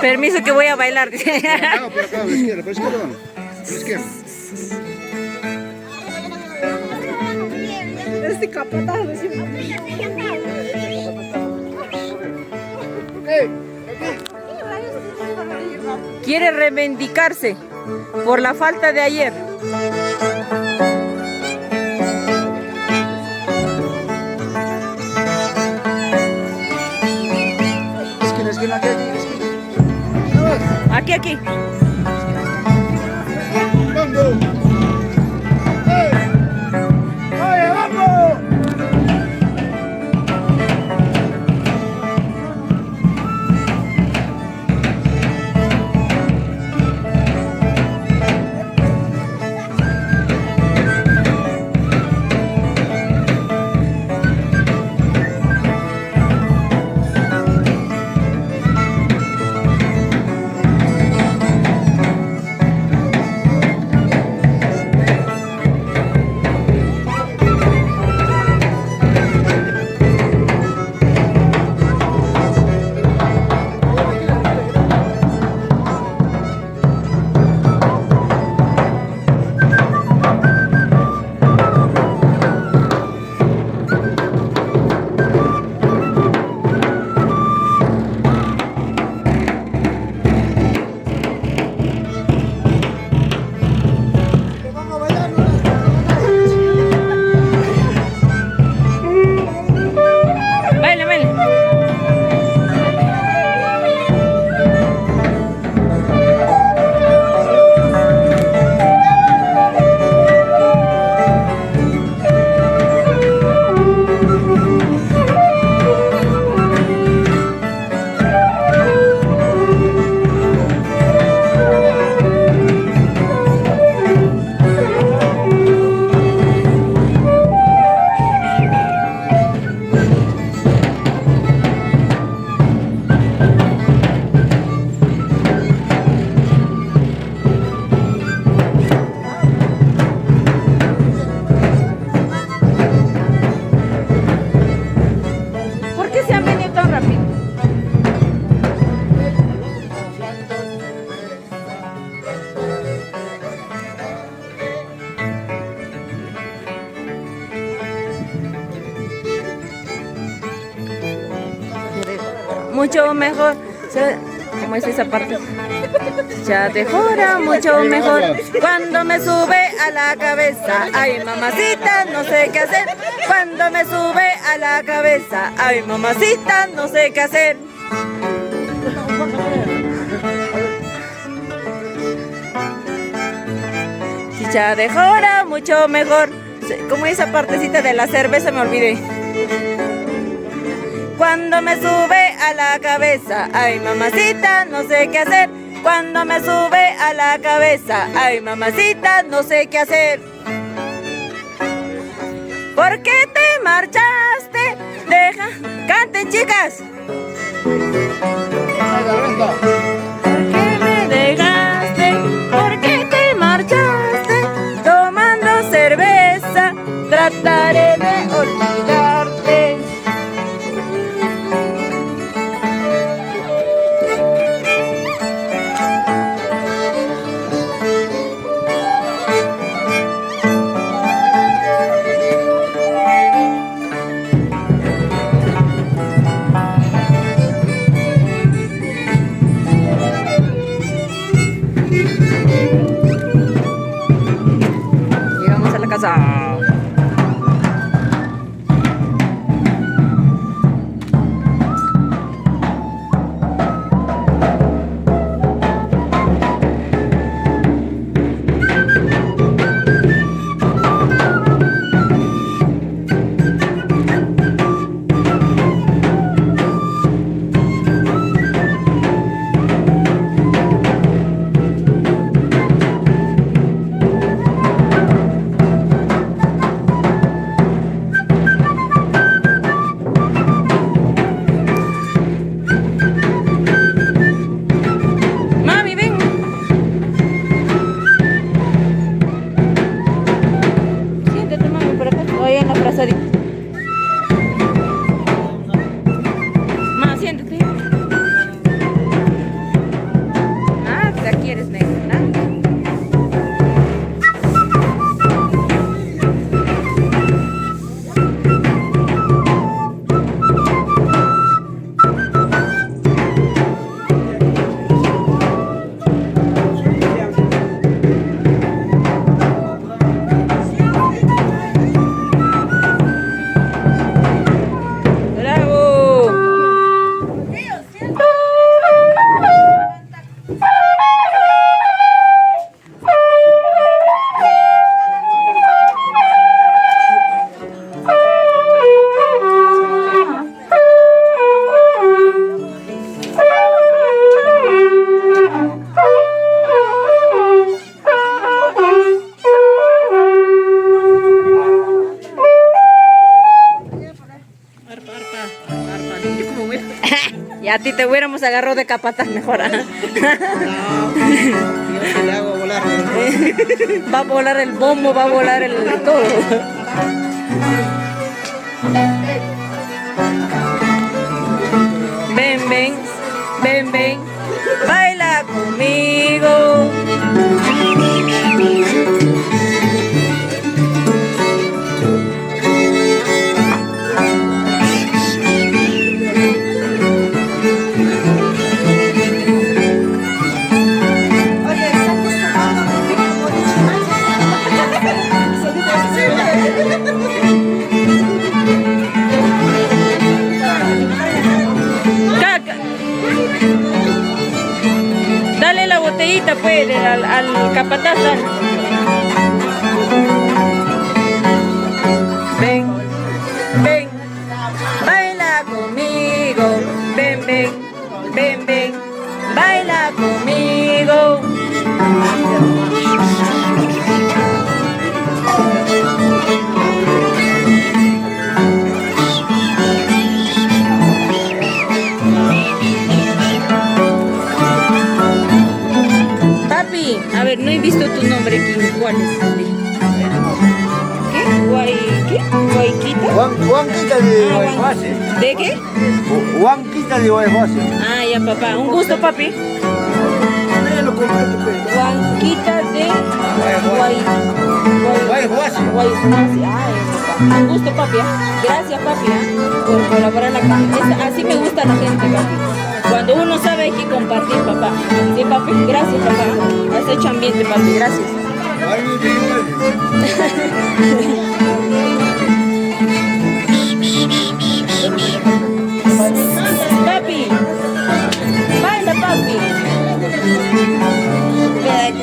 Permiso que voy a bailar. No, por acá, por izquierda, por izquierda. Por izquierda. Este capataz. Quiere reivindicarse por la falta de ayer. Esquina, aquí, esquina. Aquí, aquí. ¡Vamos! ¡Oye, vamos! Baile, baile. ¿Por qué se han venido tan rápido? Mucho mejor. ¿Cómo es esa parte? Ya te jura mucho mejor cuando me sube a la cabeza. Ay, mamacita, no sé qué hacer. Cuando me sube a la cabeza. Ay, mamacita, no sé qué hacer. Ya te jura mucho mejor. ¿Cómo es esa partecita de la cerveza? Me olvidé. Cuando me sube a la cabeza, ay mamacita, no sé qué hacer. Cuando me sube a la cabeza, ay mamacita, no sé qué hacer. ¿Por qué te marchaste? Deja, canten chicas. ¿Por qué me dejaste? ¿Por qué te marchaste? Tomando cerveza, trataré de olvidarte. Llegamos a la casa. a ti te hubiéramos agarrado de capataz mejor. ¿Ah? No, yo sí le hago volar. Va a volar el bombo, va a volar el todo. Ven, ven, ven, ven, baila conmigo. Caca. Dale la botellita pues al capataz. Dale. Ven, ven, baila conmigo. Ven, ven, ven, ven, baila conmigo. Papi, a ver, no he visto tu nombre aquí. ¿Cuál es? ¿Qué? ¿Qué? ¿Guayquita? Juanquita de Guayhuasi. ¿De qué? Juanquita de Guayhuasi. Ah, ya, papá. Un gusto, papi. Juanquita de Guayhuasi. Guayhuasi. Ay, papá. Un gusto, papi. Gracias, papi, por colaborar en la campaña. Así me gusta la gente, papi. Cuando uno sabe hay que compartir, papá. Sí, papi. Gracias, papá. Has hecho ambiente, papi. Gracias. Papi. Baila, papi. Ven.